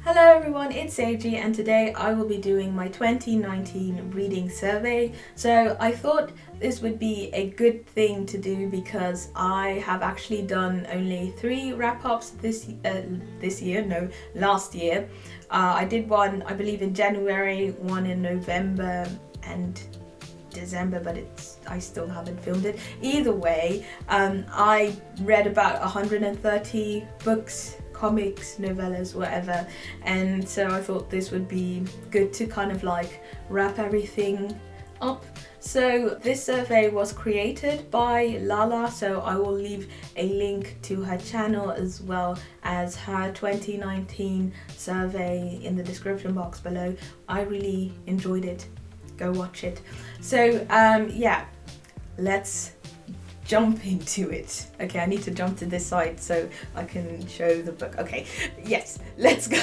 Hello everyone, it's AG and today I will be doing my 2019 reading survey. So I thought this would be a good thing to do because I have actually done only 3 wrap-ups last year. I did one, I believe, in January, one in November and December, but I still haven't filmed it. Either way, I read about 130 books, comics, novellas, whatever, and so I thought this would be good to kind of like wrap everything up. So this survey was created by Lala, so I will leave a link to her channel as well as her 2019 survey in the description box below. I really enjoyed it. Go watch it. So yeah, let's jump into it. Okay, I need to jump to this side so I can show the book. Okay, yes, let's go.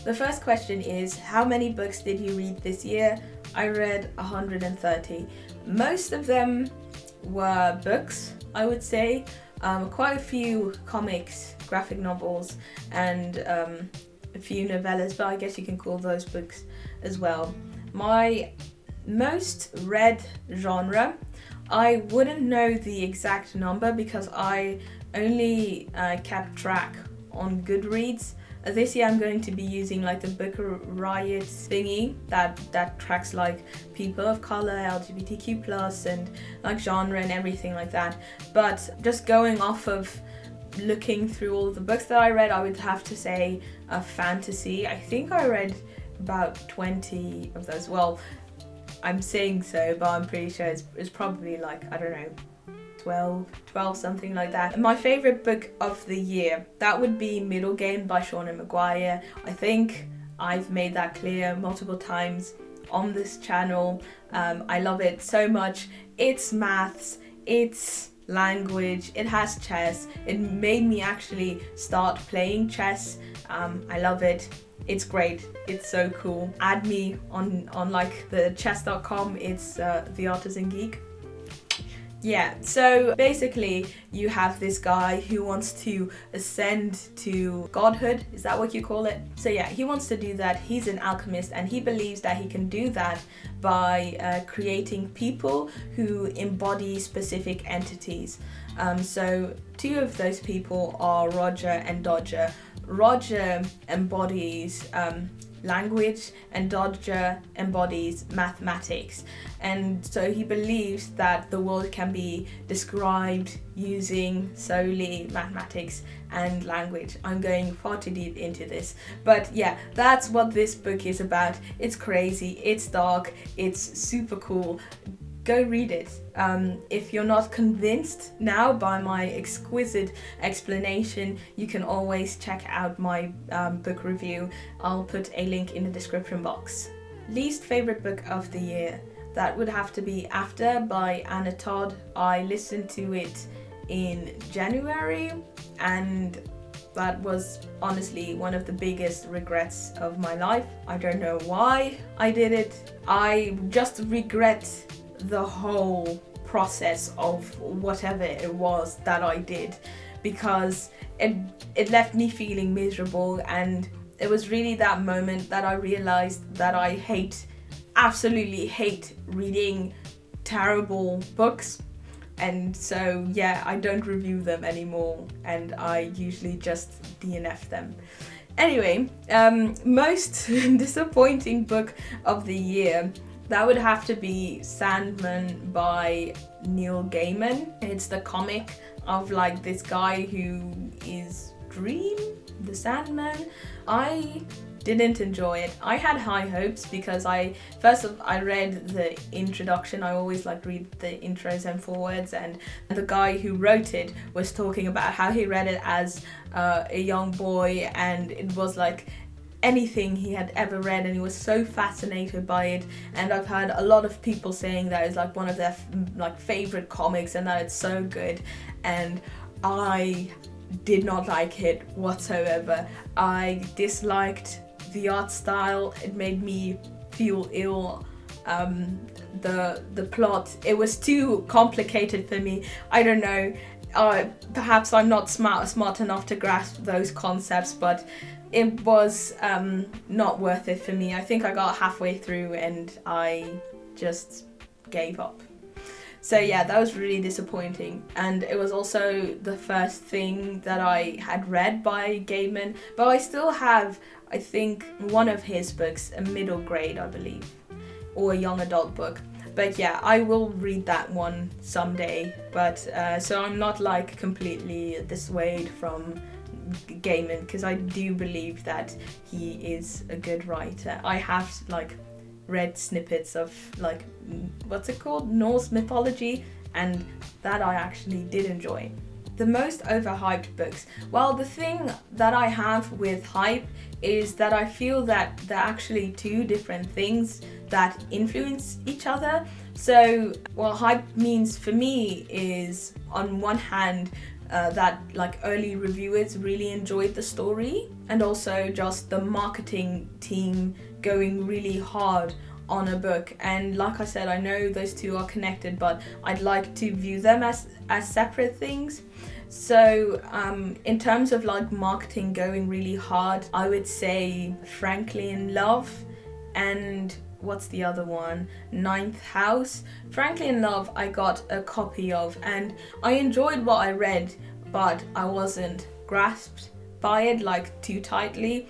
The first question is, how many books did you read this year? I read 130. Most of them were books, I would say. Quite a few comics, graphic novels, and a few novellas, but I guess you can call those books as well. My most read genre, I wouldn't know the exact number because I only kept track on Goodreads. This year I'm going to be using like the Book Riot thingy that tracks like people of color, LGBTQ+, and like genre and everything like that. But just going off of looking through all the books that I read, I would have to say fantasy. I think I read about 20 of those. Well, I'm saying so, but I'm pretty sure it's probably like, I don't know, 12, something like that. My favorite book of the year, that would be Middle Game by Sean Maguire. I think I've made that clear multiple times on this channel. I love it so much. It's maths, it's language, it has chess. It made me actually start playing chess. I love it. It's great. It's so cool. Add me on like the chess.com. It's the ARTISAN GEEK. Yeah, so basically you have this guy who wants to ascend to godhood. Is that what you call it? So yeah, he wants to do that. He's an alchemist and he believes that he can do that by creating people who embody specific entities. So 2 of those people are Roger and Dodger. Roger embodies language and Dodger embodies mathematics, and so he believes that the world can be described using solely mathematics and language. I'm going far too deep into this, but yeah, that's what this book is about. It's crazy, it's dark, it's super cool. Go read it. If you're not convinced now by my exquisite explanation, you can always check out my book review. I'll put a link in the description box. Least favorite book of the year, that would have to be After by Anna Todd. I listened to it in January and that was honestly one of the biggest regrets of my life. I don't know why I did it. I just regret the whole process of whatever it was that I did, because it left me feeling miserable, and it was really that moment that I realized that I absolutely hate reading terrible books. And so yeah, I don't review them anymore and I usually just DNF them. Anyway, most disappointing book of the year, that would have to be Sandman by Neil Gaiman. It's the comic of like this guy who is Dream, the Sandman. I didn't enjoy it. I had high hopes because I read the introduction. I always like read the intros and forewords, and the guy who wrote it was talking about how he read it as a young boy, and it was like anything he had ever read, and he was so fascinated by it. And I've heard a lot of people saying that it's like one of their like favorite comics and that it's so good, and I did not like it whatsoever. I disliked the art style. It made me feel ill. The plot, it was too complicated for me. I don't know. perhaps I'm not smart enough to grasp those concepts, but it was not worth it for me. I think I got halfway through and I just gave up. So yeah, that was really disappointing, and it was also the first thing that I had read by Gaiman, but I still have, I think, one of his books, a middle grade, I believe, or a young adult book. But yeah, I will read that one someday, but so I'm not like completely dissuaded from Gaiman, because I do believe that he is a good writer. I have like read snippets of like, what's it called, Norse mythology, and that I actually did enjoy. The most overhyped books. Well, the thing that I have with hype is that I feel that they're actually two different things that influence each other. So what hype means for me is, on one hand, that like early reviewers really enjoyed the story, and also just the marketing team going really hard on a book. And like I said, I know those two are connected, but I'd like to view them as separate things. So in terms of like marketing going really hard, I would say Frankly in Love, and what's the other one? Ninth House. Frankly in Love I got a copy of, and I enjoyed what I read, but I wasn't grasped by it like too tightly.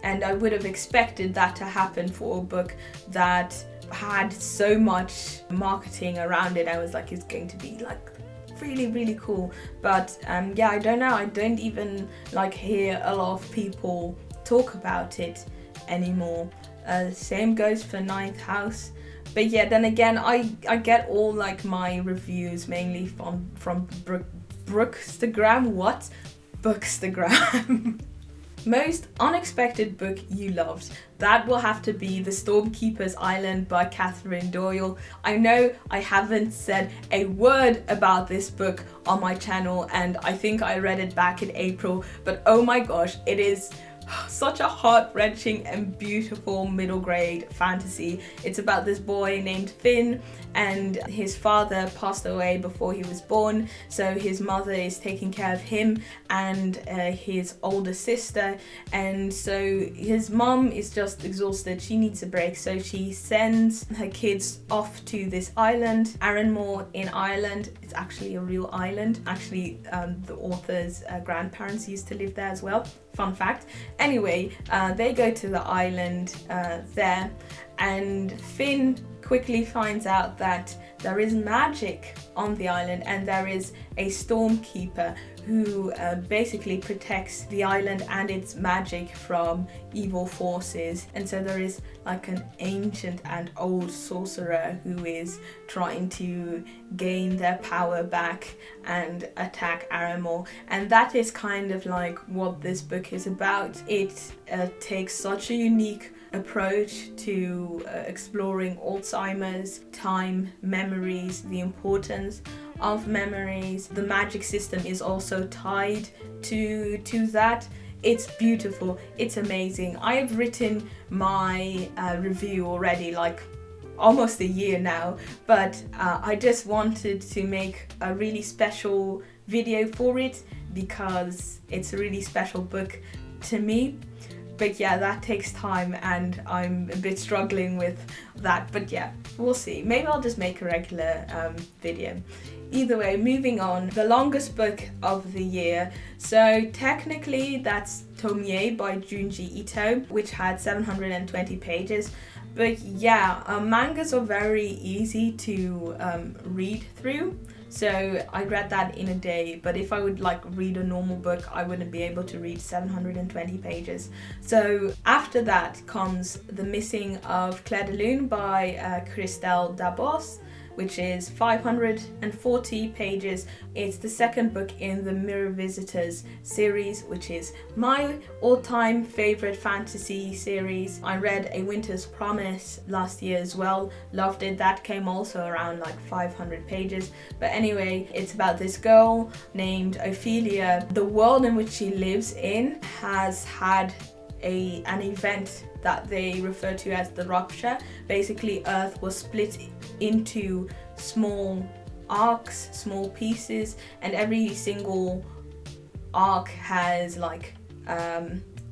And I would have expected that to happen for a book that had so much marketing around it. I was like, it's going to be like really, really cool. But yeah, I don't know. I don't even like hear a lot of people talk about it anymore. Same goes for Ninth House. But yeah, then again, I get all like my reviews mainly from Brookstagram. What? Bookstagram. Most unexpected book you loved. That will have to be The Stormkeeper's Island by Catherine Doyle. I know I haven't said a word about this book on my channel, and I think I read it back in April, but oh my gosh, it is such a heart-wrenching and beautiful middle grade fantasy. It's about this boy named Finn, and his father passed away before he was born, so his mother is taking care of him and his older sister, and so his mum is just exhausted. She needs a break, so she sends her kids off to this island, Arranmore in Ireland. It's actually a real island. Actually, the author's grandparents used to live there as well. Fun fact. Anyway, they go to the island there, and Finn quickly finds out that there is magic on the island, and there is a stormkeeper who basically protects the island and its magic from evil forces. And so there is like an ancient and old sorcerer who is trying to gain their power back and attack Arranmore. And that is kind of like what this book is about. It takes such a unique approach to exploring Alzheimer's, time, memories, the importance of memories. The magic system is also tied to that. It's beautiful, it's amazing. I have written my review already, like almost a year now, but I just wanted to make a really special video for it because it's a really special book to me. But yeah, that takes time and I'm a bit struggling with that, but yeah, we'll see. Maybe I'll just make a regular video. Either way, moving on, the longest book of the year. So technically that's Tomie by Junji Ito, which had 720 pages. But yeah, mangas are very easy to read through. So I read that in a day, but if I would like read a normal book, I wouldn't be able to read 720 pages. So after that comes The Missing of Claire de Lune by Christelle Dabos, which is 540 pages. It's the second book in the Mirror Visitors series, which is my all-time favorite fantasy series. I read A Winter's Promise last year as well, loved it. That came also around like 500 pages. But anyway, it's about this girl named Ophelia. The world in which she lives in has had an event that they refer to as the rupture. Basically, Earth was split into small arcs, small pieces, and every single arc has like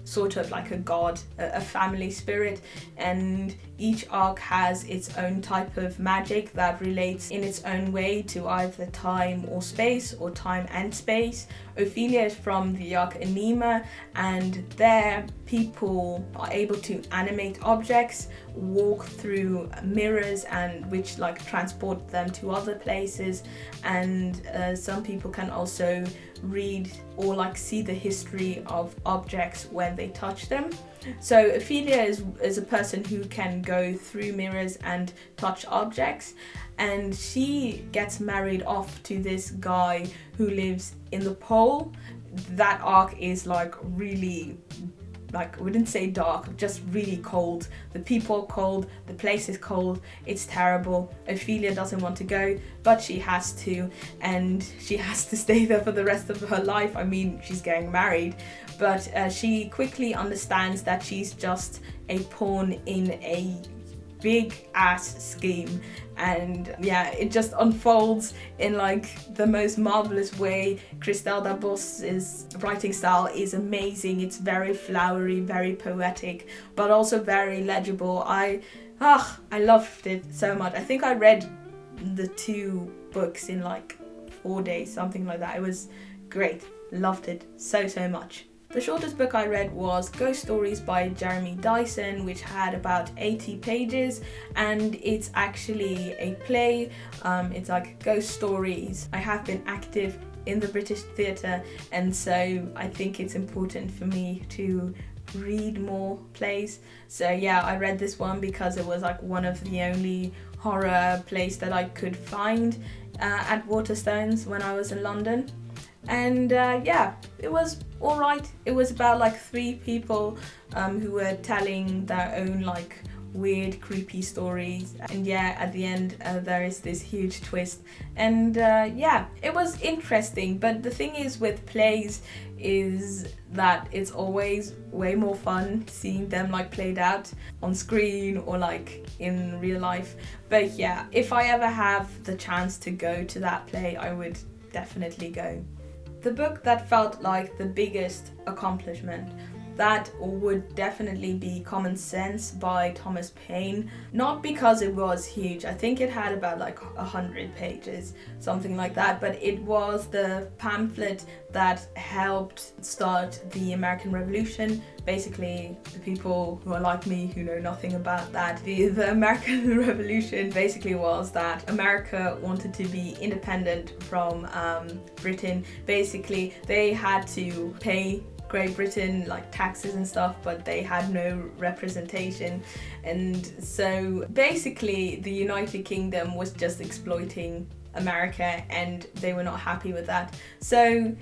sort of like a god, a family spirit, and each arc has its own type of magic that relates in its own way to either time or space, or time and space. Ophelia is from the arc Anima, and there people are able to animate objects, walk through mirrors, and which like transport them to other places, and some people can also read or like see the history of objects when they touch them. So Ophelia is a person who can go through mirrors and touch objects, and she gets married off to this guy who lives in the pole. That arc is like really, like, I wouldn't say dark, just really cold. The people are cold, the place is cold, it's terrible. Ophelia doesn't want to go, but she has to, and she has to stay there for the rest of her life. I mean, she's getting married, but she quickly understands that she's just a pawn in a big ass scheme, and yeah, it just unfolds in like the most marvelous way. Christelle Dabos's writing style is amazing. It's very flowery, very poetic, but also very legible. I loved it so much. I think I read the 2 books in like 4 days, something like that. It was great. Loved it so much. The shortest book I read was Ghost Stories by Jeremy Dyson, which had about 80 pages, and it's actually a play. It's like ghost stories. I have been active in the British theatre, and so I think it's important for me to read more plays. So yeah, I read this one because it was like one of the only horror plays that I could find at Waterstones when I was in London. And yeah, it was alright. It was about like 3 people who were telling their own like weird, creepy stories, and yeah, at the end there is this huge twist, and yeah, it was interesting. But the thing is with plays is that it's always way more fun seeing them like played out on screen or like in real life. But yeah, if I ever have the chance to go to that play, I would definitely go. The book that felt like the biggest accomplishment, that would definitely be Common Sense by Thomas Paine. Not because it was huge, I think it had about like 100 pages, something like that, but it was the pamphlet that helped start the American Revolution. Basically, the people who are like me who know nothing about that, the American Revolution basically was that America wanted to be independent from Britain. Basically, they had to pay Great Britain like taxes and stuff, but they had no representation, and so basically the United Kingdom was just exploiting America, and they were not happy with that. So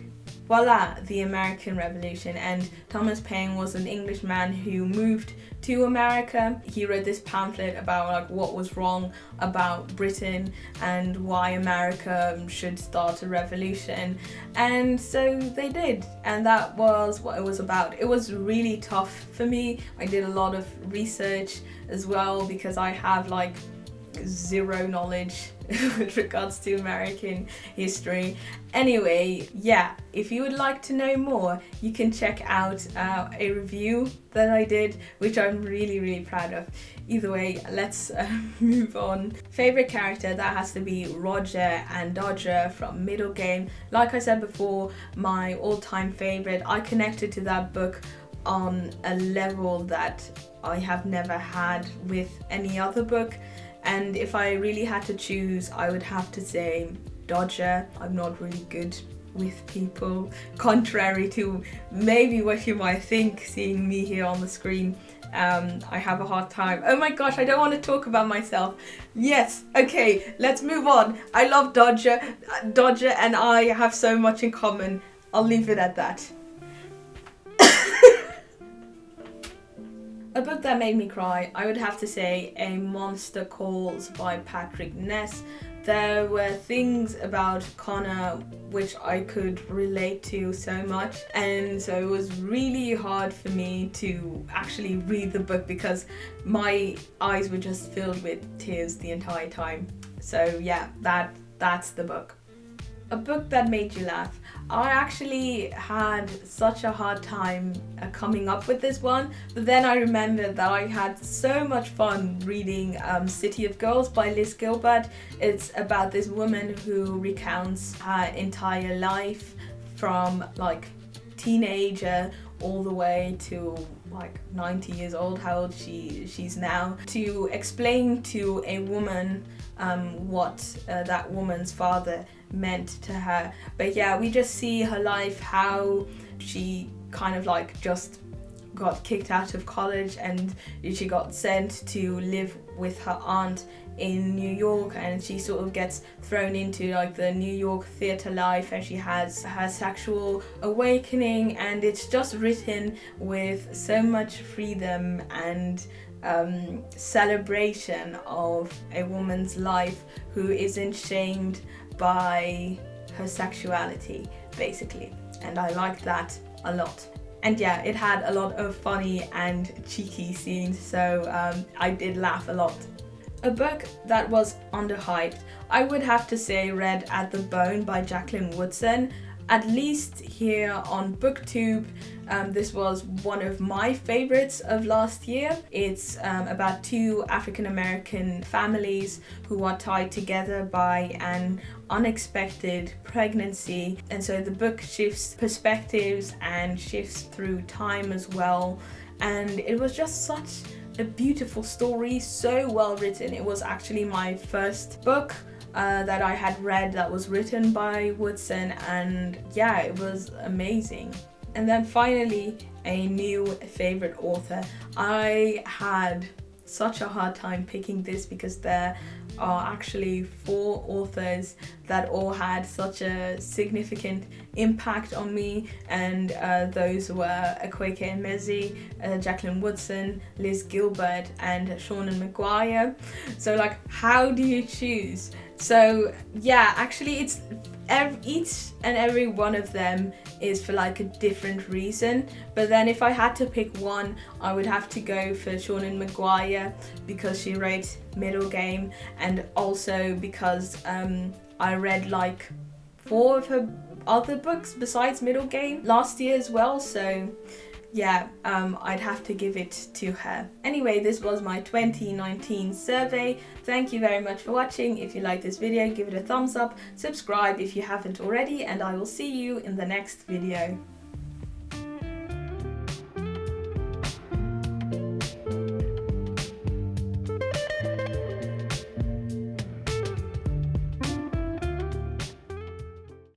voila, the American Revolution. And Thomas Paine was an Englishman who moved to America. He wrote this pamphlet about like what was wrong about Britain and why America should start a revolution, and so they did, and that was what it was about. It was really tough for me. I did a lot of research as well because I have like zero knowledge with regards to American history. Anyway, yeah, if you would like to know more, you can check out a review that I did, which I'm really proud of. Either way, let's move on. Favorite character, that has to be Roger and Dodger from Middle Game. Like I said before, my all-time favorite. I connected to that book on a level that I have never had with any other book. And if I really had to choose, I would have to say Dodger. I'm not really good with people, contrary to maybe what you might think seeing me here on the screen. I have a hard time. Oh my gosh, I don't want to talk about myself. Yes, okay, let's move on. I love Dodger. Dodger and I have so much in common. I'll leave it at that. A book that made me cry, I would have to say A Monster Calls by Patrick Ness. There were things about Connor which I could relate to so much, and so it was really hard for me to actually read the book because my eyes were just filled with tears the entire time. So yeah, that that's the book. A book that made you laugh. I actually had such a hard time coming up with this one, but then I remembered that I had so much fun reading City of Girls by Liz Gilbert. It's about this woman who recounts her entire life from like teenager all the way to like 90 years old, how old she's now, to explain to a woman what that woman's father meant to her. But yeah, we just see her life, how she kind of like just got kicked out of college and she got sent to live with her aunt in New York, and she sort of gets thrown into like the New York theatre life, and she has her sexual awakening, and it's just written with so much freedom and celebration of a woman's life who isn't shamed by her sexuality, basically. And I liked that a lot. And yeah, it had a lot of funny and cheeky scenes, so I did laugh a lot. A book that was underhyped, I would have to say Red at the Bone by Jacqueline Woodson. At least here on BookTube, this was one of my favorites of last year. It's about two African American families who are tied together by an unexpected pregnancy, and so the book shifts perspectives and shifts through time as well, and it was just such a beautiful story, so well written. It was actually my first book that I had read that was written by Woodson, and yeah, it was amazing. And then finally, a new favorite author. I had such a hard time picking this because there are actually 4 authors that all had such a significant impact on me, and those were Akwaeke Emezi, Jacqueline Woodson, Liz Gilbert, and Seanan McGuire. So like, how do you choose? So yeah, actually it's each and every one of them is for like a different reason, but then if I had to pick one, I would have to go for Seanan McGuire because she wrote Middle Game, and also because I read like 4 of her other books besides Middle Game last year as well, so yeah, I'd have to give it to her. Anyway, this was my 2019 survey. Thank you very much for watching. If you like this video, give it a thumbs up, subscribe if you haven't already, and I will see you in the next video.